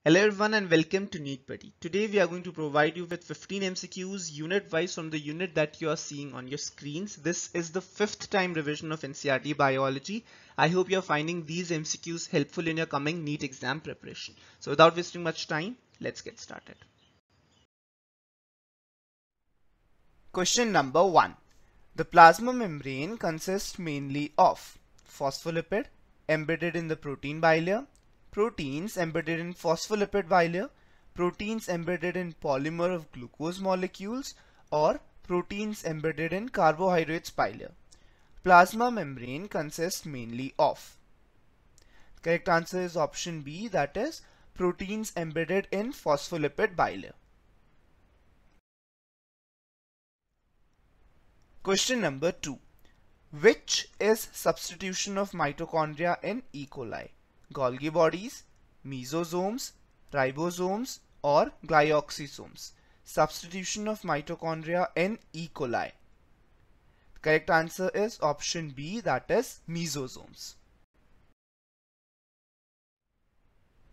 Hello everyone and welcome to NEET Buddy. Today we are going to provide you with 15 MCQs unit wise from the unit that you are seeing on your screens. This is the 5th time revision of NCERT Biology. I hope you are finding these MCQs helpful in your coming NEET exam preparation. So without wasting much time, let's get started. Question number 1. The plasma membrane consists mainly of phospholipid embedded in the protein bilayer, proteins embedded in phospholipid bilayer, proteins embedded in polymer of glucose molecules, or proteins embedded in carbohydrates bilayer. Plasma membrane consists mainly of. Correct answer is option B, that is proteins embedded in phospholipid bilayer. Question number 2. Which is substitution of mitochondria in E. coli? Golgi bodies, mesosomes, ribosomes, or glyoxysomes? Substitution of mitochondria in E. coli. Correct answer is option B, that is mesosomes.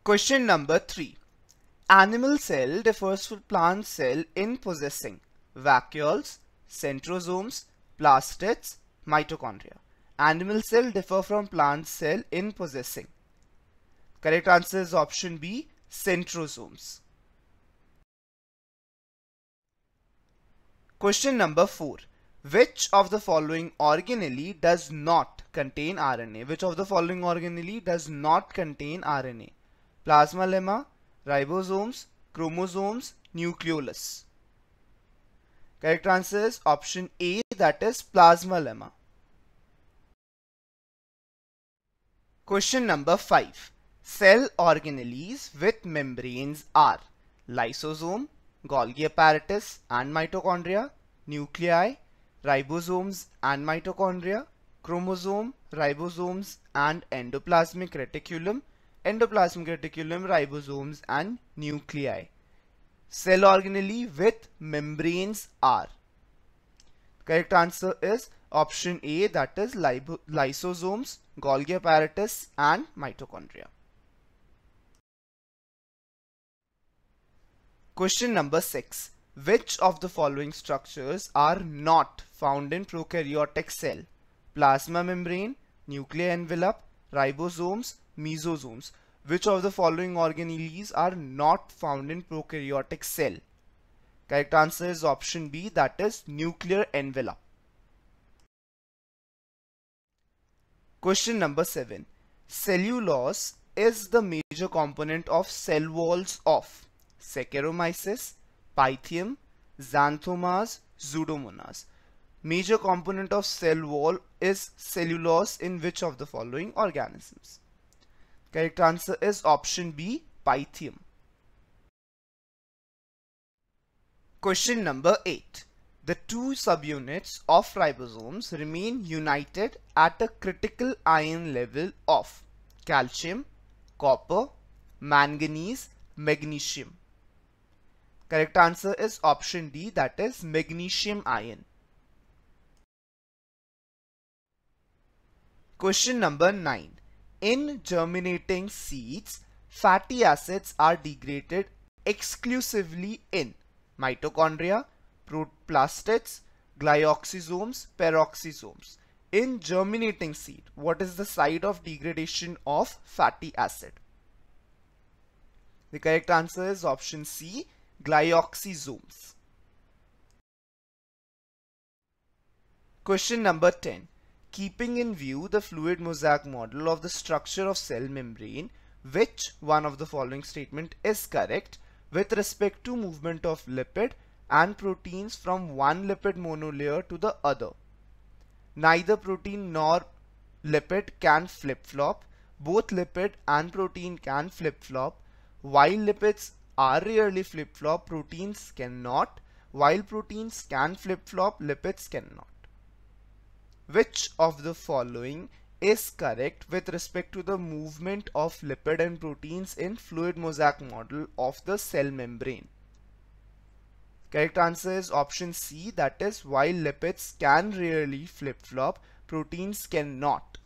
Question number 3. Animal cell differs from plant cell in possessing vacuoles, centrosomes, plastids, mitochondria. Animal cell differ from plant cell in possessing. Correct answer is option B, centrosomes. Question number 4. Which of the following organelle does not contain RNA? Which of the following organelle does not contain RNA? Plasma lemma, ribosomes, chromosomes, nucleolus. Correct answer is option A, that is plasma lemma. Question number 5. Cell organelles with membranes are lysosome, Golgi apparatus and mitochondria, nuclei, ribosomes and mitochondria, chromosome, ribosomes and endoplasmic reticulum, ribosomes and nuclei. Cell organelle with membranes are. Correct answer is option A, that is lysosomes, Golgi apparatus and mitochondria. Question number 6. Which of the following structures are not found in prokaryotic cell? Plasma membrane, nuclear envelope, ribosomes, mesosomes. Which of the following organelles are not found in prokaryotic cell? Correct answer is option B, that is nuclear envelope. Question number 7. Cellulose is the major component of cell walls of Saccharomyces, Pythium, Xanthomas, Pseudomonas. Major component of cell wall is cellulose in which of the following organisms? Correct answer is option B, Pythium. Question number 8. The two subunits of ribosomes remain united at a critical ion level of calcium, copper, manganese, magnesium. Correct answer is option D, that is magnesium ion. Question number 9. In germinating seeds, fatty acids are degraded exclusively in mitochondria, plastids, glyoxysomes, peroxisomes. In germinating seed, what is the site of degradation of fatty acid? The correct answer is option C, glyoxysomes. Question number 10. Keeping in view the fluid mosaic model of the structure of cell membrane, which one of the following statement is correct with respect to movement of lipid and proteins from one lipid monolayer to the other? Neither protein nor lipid can flip-flop. Both lipid and protein can flip-flop. While lipids are rarely flip-flop, proteins cannot. While proteins can flip-flop, lipids cannot. Which of the following is correct with respect to the movement of lipid and proteins in fluid mosaic model of the cell membrane? Correct answer is option C, that is while lipids can rarely flip-flop, proteins cannot.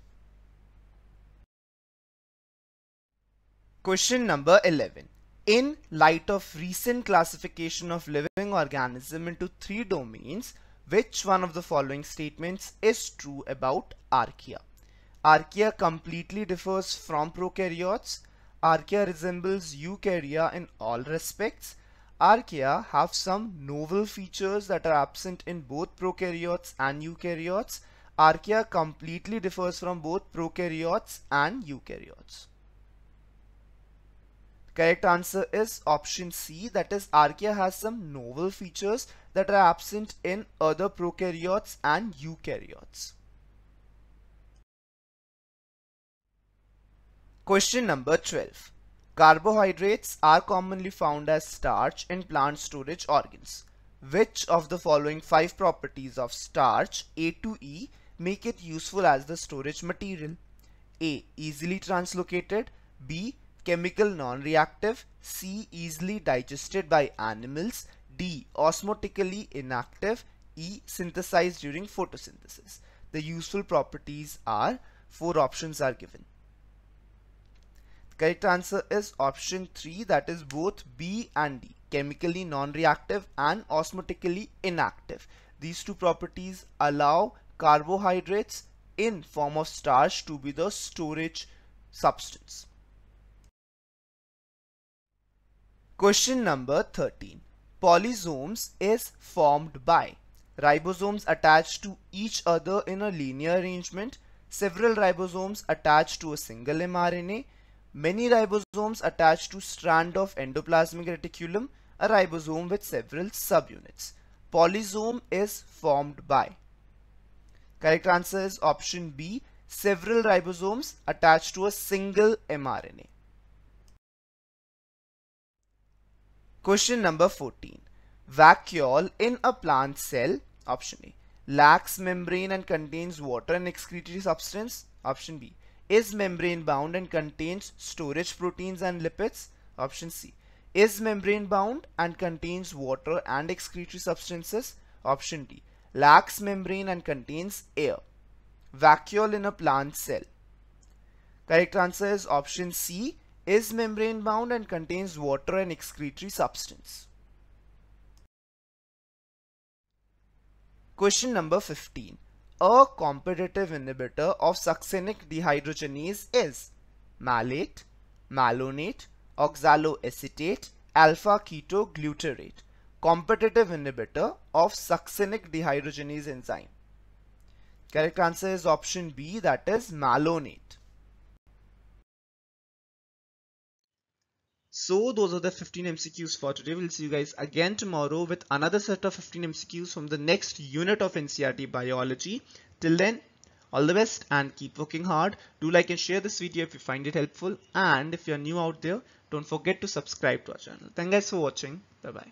Question number 11. In light of recent classification of living organism into 3 domains, which one of the following statements is true about archaea? Archaea completely differs from prokaryotes. Archaea resembles eukarya in all respects. Archaea have some novel features that are absent in both prokaryotes and eukaryotes. Archaea completely differs from both prokaryotes and eukaryotes. Correct answer is option C, that is archaea has some novel features that are absent in other prokaryotes and eukaryotes. Question number 12. Carbohydrates are commonly found as starch in plant storage organs. Which of the following 5 properties of starch A to E make it useful as the storage material? A. Easily translocated. B. Chemical non-reactive. C. Easily digested by animals. D. Osmotically inactive. E. Synthesized during photosynthesis. The useful properties are, 4 options are given. The correct answer is option 3, that is both B and D. Chemically non-reactive and osmotically inactive. These 2 properties allow carbohydrates in form of starch to be the storage substance. Question number 13. Polysomes is formed by ribosomes attached to each other in a linear arrangement, several ribosomes attached to a single mRNA, many ribosomes attached to strand of endoplasmic reticulum, a ribosome with several subunits. Polysome is formed by. Correct answer is option B, several ribosomes attached to a single mRNA. Question number 14. Vacuole in a plant cell, option A, lacks membrane and contains water and excretory substance. Option B, is membrane bound and contains storage proteins and lipids. Option C, is membrane bound and contains water and excretory substances. Option D, lacks membrane and contains air. Vacuole in a plant cell. Correct answer is option C, is membrane bound and contains water and excretory substance. Question number 15. A competitive inhibitor of succinic dehydrogenase is malate, malonate, oxaloacetate, alpha-ketoglutarate. Competitive inhibitor of succinic dehydrogenase enzyme. Correct answer is option B, that is malonate. So those are the 15 MCQs for today. We'll see you guys again tomorrow with another set of 15 MCQs from the next unit of NCERT biology. Till then, all the best and keep working hard. Do like and share this video if you find it helpful, and if you're new out there, don't forget to subscribe to our channel. Thank you guys for watching. Bye bye.